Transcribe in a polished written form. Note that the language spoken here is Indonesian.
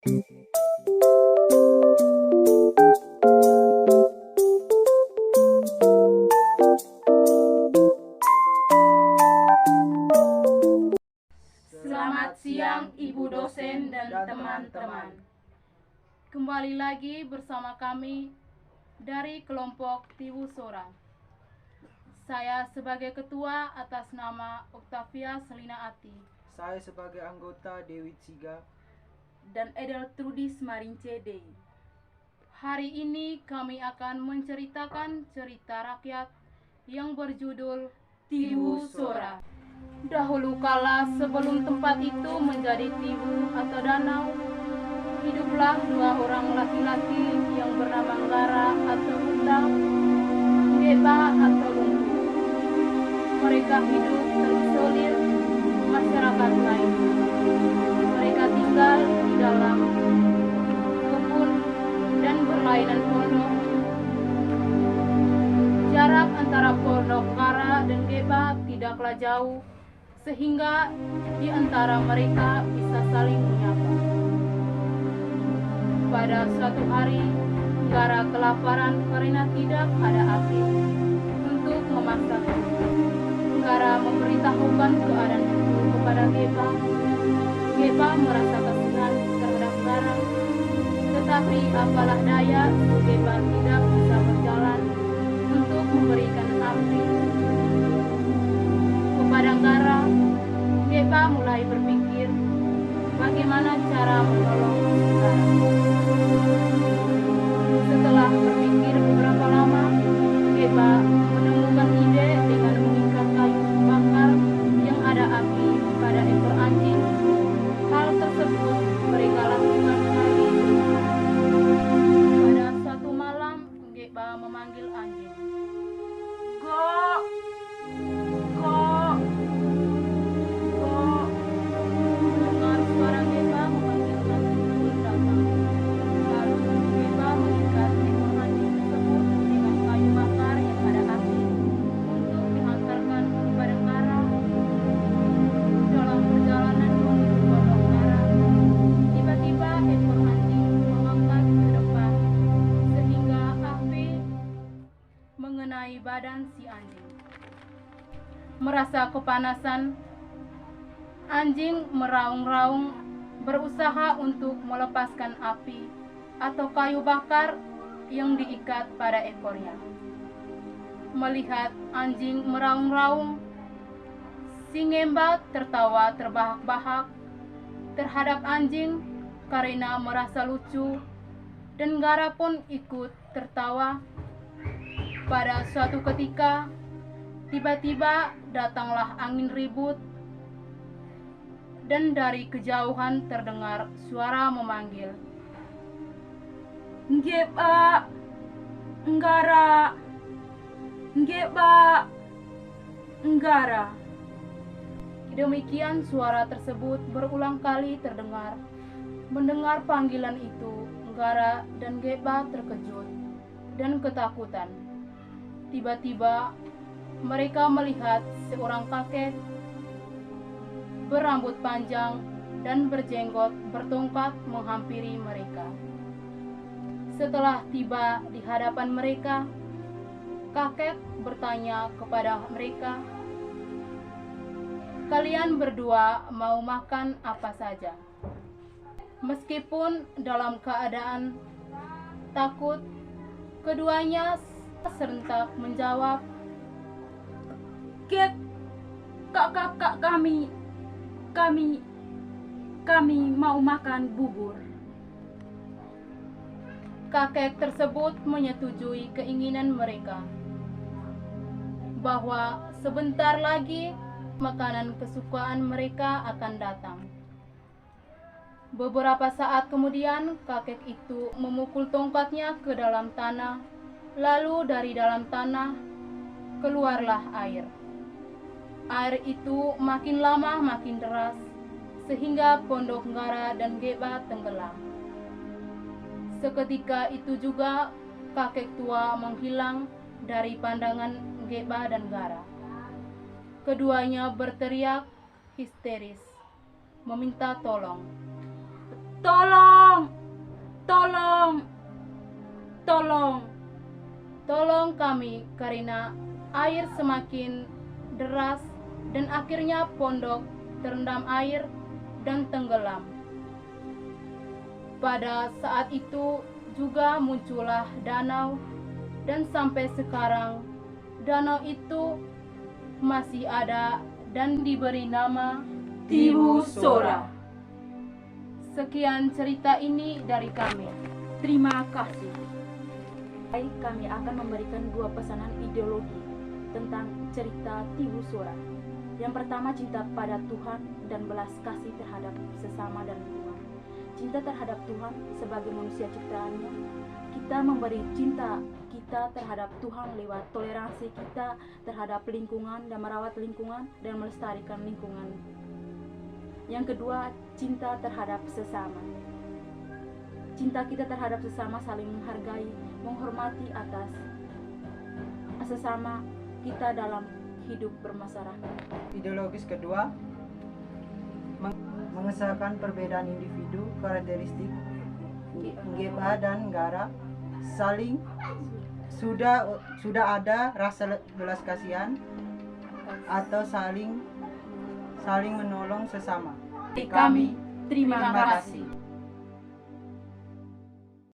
Selamat siang Ibu dosen dan teman-teman. Kembali lagi bersama kami dari kelompok Tiwu Sora. Saya sebagai ketua atas nama Octavia Selina Ati. Saya sebagai anggota Dewi Tsiga. Dan Edeltrudis Marince Dei. Hari ini kami akan menceritakan cerita rakyat yang berjudul Tiwu Sora. Dahulu kala sebelum tempat itu menjadi tiwu atau danau, hiduplah dua orang laki-laki yang bernama Nggara atau Huta, Geba atau Lumpuh. Mereka hidup terisolir masyarakat lain. Mereka tinggal di dalam kebun dan berlainan pondok. Jarak antara pondok Nggara dan Geba tidaklah jauh, sehingga di antara mereka bisa saling menyapa. Pada suatu hari, Nggara kelaparan karena tidak ada api untuk memasak. Nggara memberitahukan keadaan itu kepada Geba. Geba merasa kasihan terhadap Nggara, tetapi apalah daya, Geba tidak bisa berjalan untuk memberikan api kepada Nggara. Geba mulai berpikir bagaimana cara menolong Nggara. Setelah berpikir beberapa lama, Geba menemukan ide dengan mengikat kayu bakar yang ada api pada ekor anjing. Hal tersebut mereka lakukan lagi. Pada suatu malam, Geba memanggil anjing. Go! Go! Go! Dengar suara Geba memanggil anjing pun datang. Lalu Geba mengikat ekor anjing tersebut dengan kayu bakar yang ada api untuk dihantarkan kepada Nggara. Dalam perjalanan menuju pondok Nggara, tiba-tiba ekor anjing mengangkat ke depan sehingga api mengenai badan si anjing. Merasa kepanasan, anjing meraung-raung berusaha untuk melepaskan api atau kayu bakar yang diikat pada ekornya. Melihat anjing meraung-raung, si Ngemba tertawa terbahak-bahak terhadap anjing karena merasa lucu, dan Nggara pun ikut tertawa. Pada suatu ketika, tiba-tiba datanglah angin ribut, dan dari kejauhan terdengar suara memanggil, Nggeba, Nggara, Nggeba, Nggara. Demikian suara tersebut berulang kali terdengar. Mendengar panggilan itu, Nggara dan Geba terkejut dan ketakutan. Tiba-tiba mereka melihat seorang kakek berambut panjang dan berjenggot bertongkat menghampiri mereka. Setelah tiba di hadapan mereka, kakek bertanya kepada mereka, "Kalian berdua mau makan apa saja?" Meskipun dalam keadaan takut, keduanya serentak menjawab, "Kakak kami mau makan bubur." Kakek tersebut menyetujui keinginan mereka bahwa sebentar lagi makanan kesukaan mereka akan datang. Beberapa saat kemudian, kakek itu memukul tongkatnya ke dalam tanah, lalu dari dalam tanah keluarlah air. Air itu makin lama makin deras, sehingga pondok Nggara dan Geba tenggelam. Seketika itu juga kakek tua menghilang dari pandangan Geba dan Nggara. Keduanya berteriak histeris, meminta tolong. "Tolong! Tolong kami karena air semakin deras dan akhirnya pondok terendam air dan tenggelam. Pada saat itu juga muncullah danau dan sampai sekarang danau itu masih ada dan diberi nama Tiwu Sora. Sekian cerita ini dari kami. Terima kasih. Baik, kami akan memberikan 2 pesanan ideologi tentang cerita Tiwu Sora. Yang pertama, cinta pada Tuhan dan belas kasih terhadap sesama dan lingkungan. Cinta terhadap Tuhan sebagai manusia ciptaannya. Kita memberi cinta kita terhadap Tuhan lewat toleransi kita terhadap lingkungan dan merawat lingkungan dan melestarikan lingkungan. Yang kedua, cinta terhadap sesama. Cinta kita terhadap sesama saling menghargai, menghormati atas sesama kita dalam hidup bermasyarakat. Ideologis kedua, mengesahkan perbedaan individu, karakteristik Ngeba dan Ngara, saling sudah ada rasa belas kasihan atau saling menolong sesama. Kami terima Terima kasih. kasih.